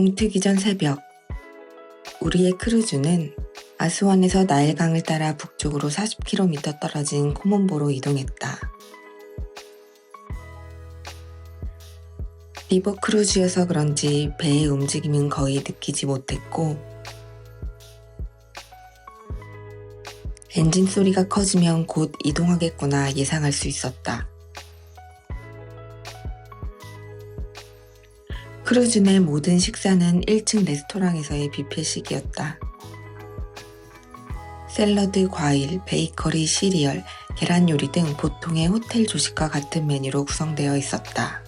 동트기 전 새벽, 우리의 크루즈는 아스완에서 나일강을 따라 북쪽으로 40km 떨어진 코몬보로 이동했다. 리버 크루즈여서 그런지 배의 움직임은 거의 느끼지 못했고 엔진 소리가 커지면 곧 이동하겠구나 예상할 수 있었다. 크루즈 내 모든 식사는 1층 레스토랑에서의 뷔페식이었다. 샐러드, 과일, 베이커리, 시리얼, 계란 요리 등 보통의 호텔 조식과 같은 메뉴로 구성되어 있었다.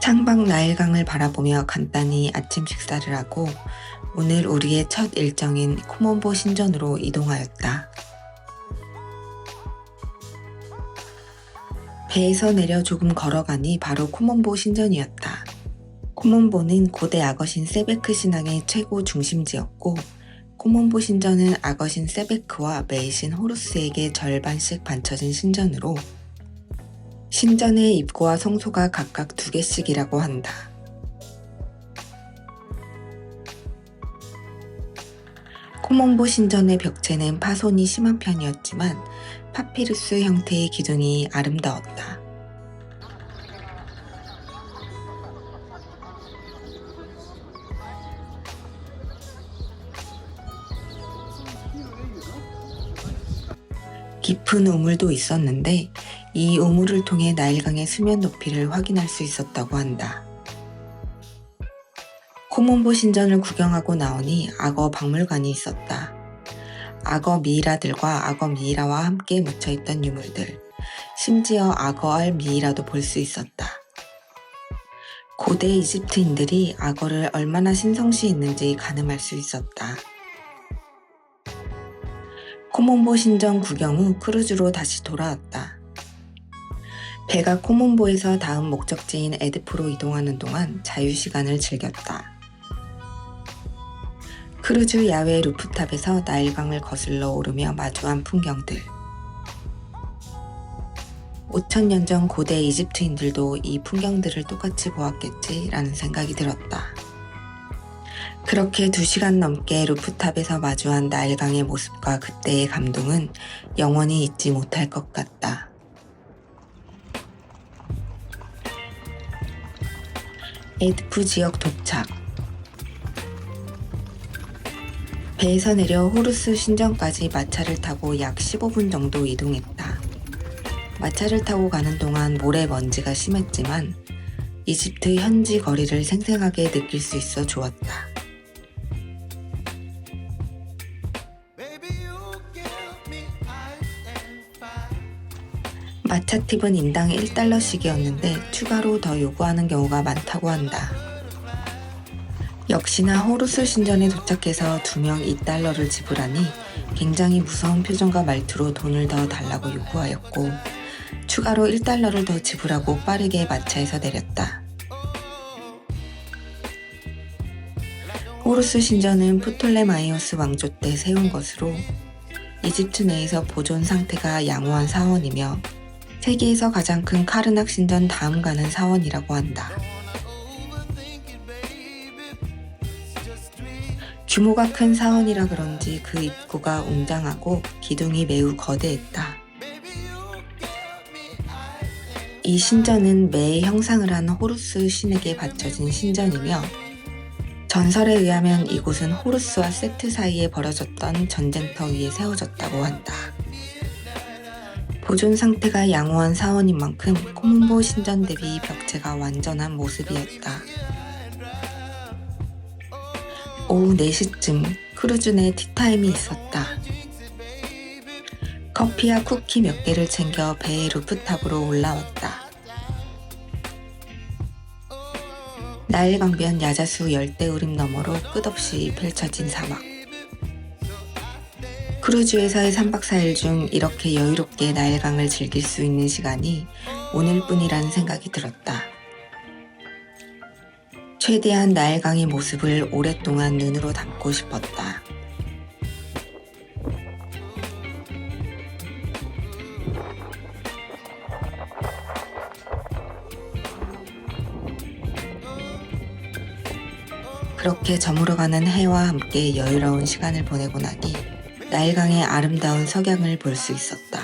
창밖 나일강을 바라보며 간단히 아침 식사를 하고 오늘 우리의 첫 일정인 코몬보 신전으로 이동하였다. 배에서 내려 조금 걸어가니 바로 코몬보 신전이었다. 코몬보는 고대 악어신 세베크 신앙의 최고 중심지였고 코몬보 신전은 악어신 세베크와 메이신 호루스에게 절반씩 바쳐진 신전으로 신전의 입구와 성소가 각각 2개씩이라고 한다. 코몬보 신전의 벽체는 파손이 심한 편이었지만 파피루스 형태의 기둥이 아름다웠다. 깊은 우물도 있었는데 이 우물을 통해 나일강의 수면 높이를 확인할 수 있었다고 한다. 코몬보 신전을 구경하고 나오니 악어 박물관이 있었다. 악어 미이라들과 악어 미이라와 함께 묻혀있던 유물들, 심지어 악어알 미이라도 볼 수 있었다. 고대 이집트인들이 악어를 얼마나 신성시했는지 가늠할 수 있었다. 코몬보 신전 구경 후 크루즈로 다시 돌아왔다. 배가 코몬보에서 다음 목적지인 에드프로 이동하는 동안 자유시간을 즐겼다. 크루즈 야외 루프탑에서 나일강을 거슬러 오르며 마주한 풍경들. 5000년 전 고대 이집트인들도 이 풍경들을 똑같이 보았겠지라는 생각이 들었다. 그렇게 2시간 넘게 루프탑에서 마주한 나일강의 모습과 그때의 감동은 영원히 잊지 못할 것 같다. 에드프 지역 도착. 배에서 내려 호루스 신전까지 마차를 타고 약 15분 정도 이동했다. 마차를 타고 가는 동안 모래먼지가 심했지만 이집트 현지 거리를 생생하게 느낄 수 있어 좋았다. 마차 팁은 인당 1달러씩이었는데 추가로 더 요구하는 경우가 많다고 한다. 역시나 호루스 신전에 도착해서 2명 2달러를 지불하니 굉장히 무서운 표정과 말투로 돈을 더 달라고 요구하였고 추가로 1달러를 더 지불하고 빠르게 마차에서 내렸다. 호루스 신전은 프톨레마이오스 왕조 때 세운 것으로 이집트 내에서 보존 상태가 양호한 사원이며 세계에서 가장 큰 카르낙 신전 다음 가는 사원이라고 한다. 규모가 큰 사원이라 그런지 그 입구가 웅장하고 기둥이 매우 거대했다. 이 신전은 매의 형상을 한 호루스 신에게 바쳐진 신전이며 전설에 의하면 이곳은 호루스와 세트 사이에 벌어졌던 전쟁터 위에 세워졌다고 한다. 보존 상태가 양호한 사원인 만큼 코몬보 신전 대비 벽체가 완전한 모습이었다. 오후 4시쯤 크루즈 내 티타임이 있었다. 커피와 쿠키 몇 개를 챙겨 배의 루프탑으로 올라왔다. 나일강변 야자수 열대우림 너머로 끝없이 펼쳐진 사막. 크루즈에서의 3박 4일 중 이렇게 여유롭게 나일강을 즐길 수 있는 시간이 오늘뿐이라는 생각이 들었다. 최대한 나일강의 모습을 오랫동안 눈으로 담고 싶었다. 그렇게 저물어가는 해와 함께 여유로운 시간을 보내고 나니 나일강의 아름다운 석양을 볼 수 있었다.